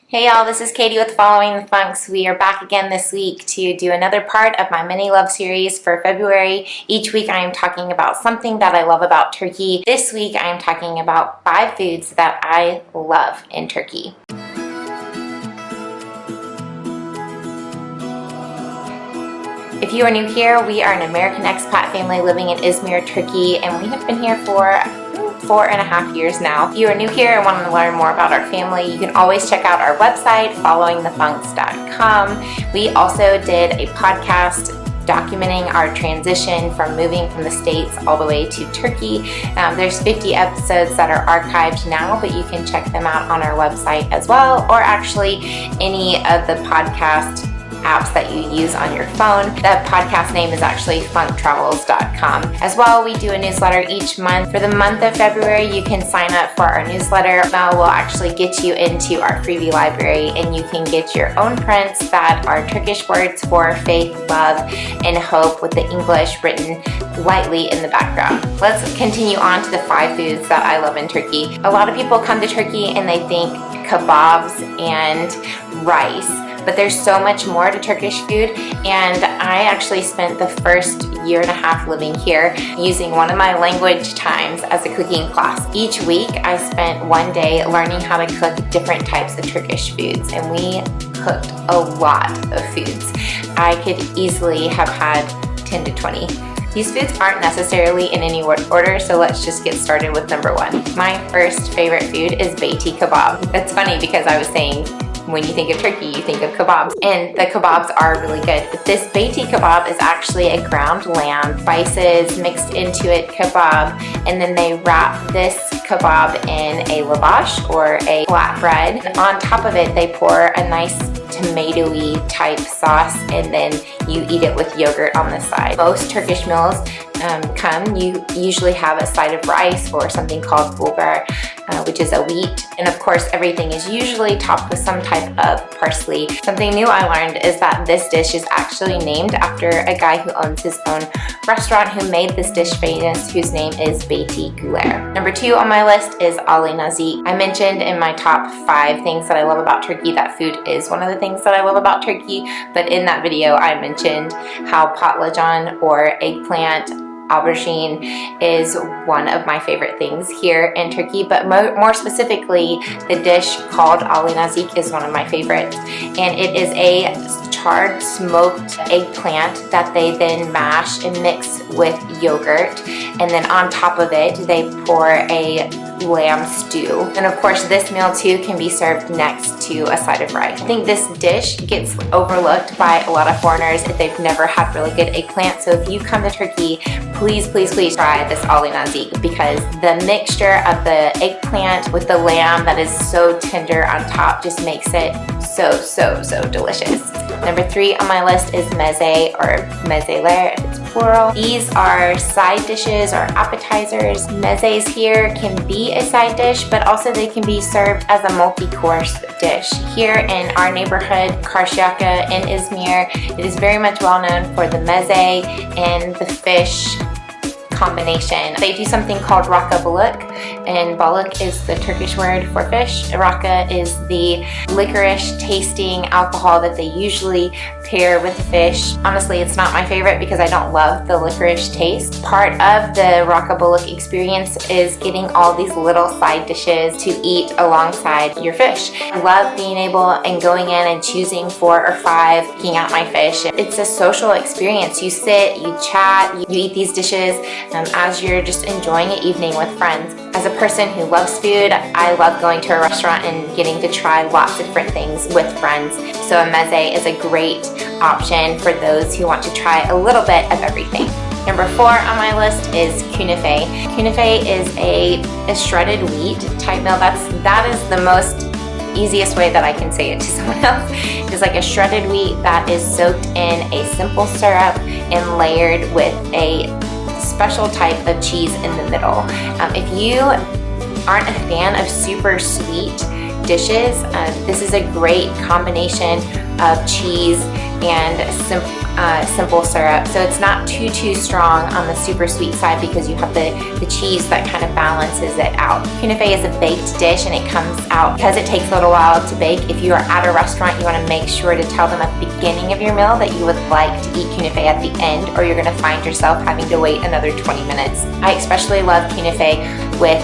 Hey y'all, this is Katie with Following the Funks. We are back again this week to do another part of my mini love series for February. Each week I am talking about something that I love about Turkey. This week I am talking about 5 foods that I love in Turkey. If you are new here, we are an American expat family living in Izmir, Turkey, and we have been here for 4.5 years now. If you are new here and want to learn more about our family, you can always check out our website, followingthefunks.com. We also did a podcast documenting our transition from moving from the States all the way to Turkey. There's 50 episodes that are archived now, but you can check them out on our website as well, or actually any of the podcast apps that you use on your phone. The podcast name is actually funktravels.com. As well, we do a newsletter each month. For the month of February, you can sign up for our newsletter. We'll actually get you into our freebie library, and you can get your own prints that are Turkish words for faith, love, and hope, with the English written lightly in the background. Let's continue on to the 5 foods that I love in Turkey. A lot of people come to Turkey and they think kebabs and rice, but there's so much more to Turkish food, and I actually spent the first 1.5 years living here using one of my language times as a cooking class. Each week I spent one day learning how to cook different types of Turkish foods, and we cooked a lot of foods. I could easily have had 10 to 20. These foods aren't necessarily in any order, so let's just get started with number 1. My first favorite food is Baiti Kebab. That's funny because I was saying, when you think of Turkey, you think of kebabs, and the kebabs are really good. But this Baiti Kebab is actually a ground lamb, spices mixed into it, kebab, and then they wrap this kebab in a lavash or a flatbread. And on top of it, they pour a nice tomatoey type sauce, and then you eat it with yogurt on the side. Most Turkish meals you usually have a side of rice or something called bulgur, which is a wheat, and of course everything is usually topped with some type of parsley. Something new I learned is that this dish is actually named after a guy who owns his own restaurant who made this dish famous, whose name is Baiti Kebab. Number 2 on my list is Ali Nazik. I mentioned in my top 5 things that I love about Turkey that food is one of the things that I love about Turkey, but in that video I mentioned how patlıcan or eggplant aubergine is one of my favorite things here in Turkey, but more specifically, the dish called Ali Nazik is one of my favorites, and it is a charred smoked eggplant that they then mash and mix with yogurt, and then on top of it they pour a lamb stew. And of course this meal too can be served next to a side of rice. I think this dish gets overlooked by a lot of foreigners if they've never had really good eggplant, so if you come to Turkey, please try this Ali Nazik, because the mixture of the eggplant with the lamb that is so tender on top just makes it so delicious. Number 3 on my list is Meze, or mezeler if it's plural. These are side dishes or appetizers. Mezes here can be a side dish, but also they can be served as a multi-course dish. Here in our neighborhood, Karşıyaka in Izmir, it is very much well known for the meze and the fish combination. They do something called raka balık, and balık is the Turkish word for fish. Raka is the licorice tasting alcohol that they usually pair with fish. Honestly, it's not my favorite because I don't love the licorice taste. Part of the raka balık experience is getting all these little side dishes to eat alongside your fish. I love being able and going in and choosing 4 or 5, picking out my fish. It's a social experience. You sit, you chat, you eat these dishes as you're just enjoying an evening with friends. As a person who loves food, I love going to a restaurant and getting to try lots of different things with friends. So a meze is a great option for those who want to try a little bit of everything. Number 4 on my list is Quinoa. Quinoa is a shredded wheat type meal. That is the most easiest way that I can say it to someone else. It's like a shredded wheat that is soaked in a simple syrup and layered with a special type of cheese in the middle. If you aren't a fan of super sweet dishes, this is a great combination of cheese and simple syrup. So it's not too strong on the super sweet side because you have the cheese that kind of balances it out. Künefe is a baked dish and it comes out because it takes a little while to bake. If you are at a restaurant, you want to make sure to tell them at the beginning of your meal that you would like to eat künefe at the end, or you're going to find yourself having to wait another 20 minutes. I especially love künefe with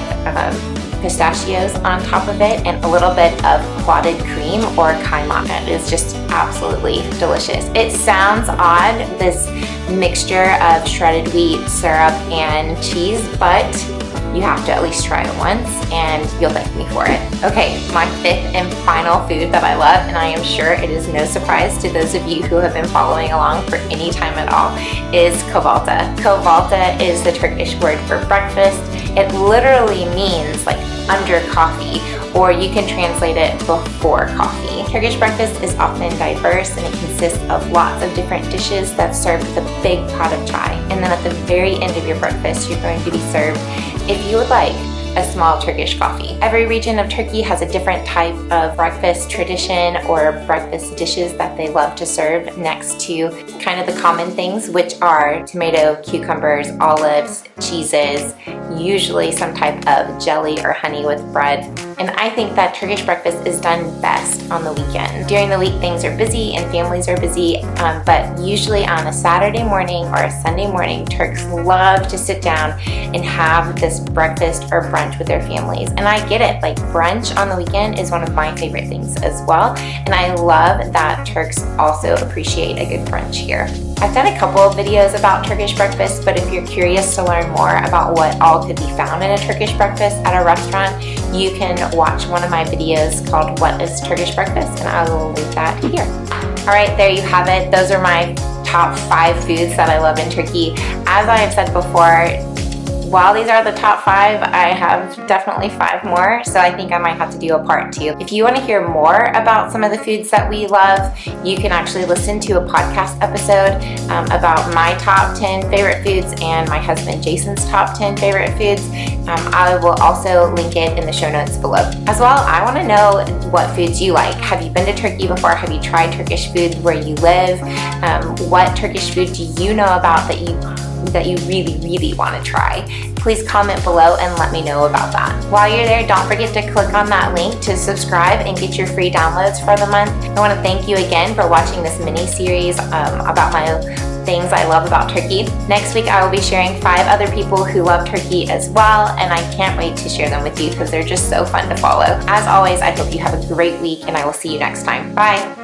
pistachios on top of it and a little bit of clotted cream or kaymak. It is just absolutely delicious. It sounds odd, this mixture of shredded wheat, syrup, and cheese, but you have to at least try it once and you'll thank me for it. Okay, my fifth and final food that I love, and I am sure it is no surprise to those of you who have been following along for any time at all, is kahvaltı. Kahvaltı is the Turkish word for breakfast. It literally means like under coffee, or you can translate it before coffee. Turkish breakfast is often diverse and it consists of lots of different dishes that's served with a big pot of chai. And then at the very end of your breakfast, you're going to be served, if you would like, a small Turkish coffee. Every region of Turkey has a different type of breakfast tradition or breakfast dishes that they love to serve next to kind of the common things, which are tomato, cucumbers, olives, cheeses, usually some type of jelly or honey with bread. And I think that Turkish breakfast is done best on the weekend. During the week, things are busy and families are busy, but usually on a Saturday morning or a Sunday morning, Turks love to sit down and have this breakfast or brunch with their families. And I get it, like brunch on the weekend is one of my favorite things as well. And I love that Turks also appreciate a good brunch here. I've done a couple of videos about Turkish breakfast, but if you're curious to learn more about what all could be found in a Turkish breakfast at a restaurant, you can watch one of my videos called What is Turkish Breakfast, and I will link that here. All right, there you have it. Those are my top 5 foods that I love in Turkey. As I have said before, while these are the top 5, I have definitely 5 more, so I think I might have to do a part 2. If you want to hear more about some of the foods that we love, you can actually listen to a podcast episode about my top 10 favorite foods and my husband Jason's top 10 favorite foods. I will also link it in the show notes below. As well, I want to know what foods you like. Have you been to Turkey before? Have you tried Turkish food where you live? What Turkish food do you know about that you really want to try? Please comment below and let me know about that. While you're there, don't forget to click on that link to subscribe and get your free downloads for the month. I want to thank you again for watching this mini series about my things I love about Turkey. Next week, I will be sharing 5 other people who love Turkey as well, and I can't wait to share them with you because they're just so fun to follow. As always, I hope you have a great week and I will see you next time. Bye.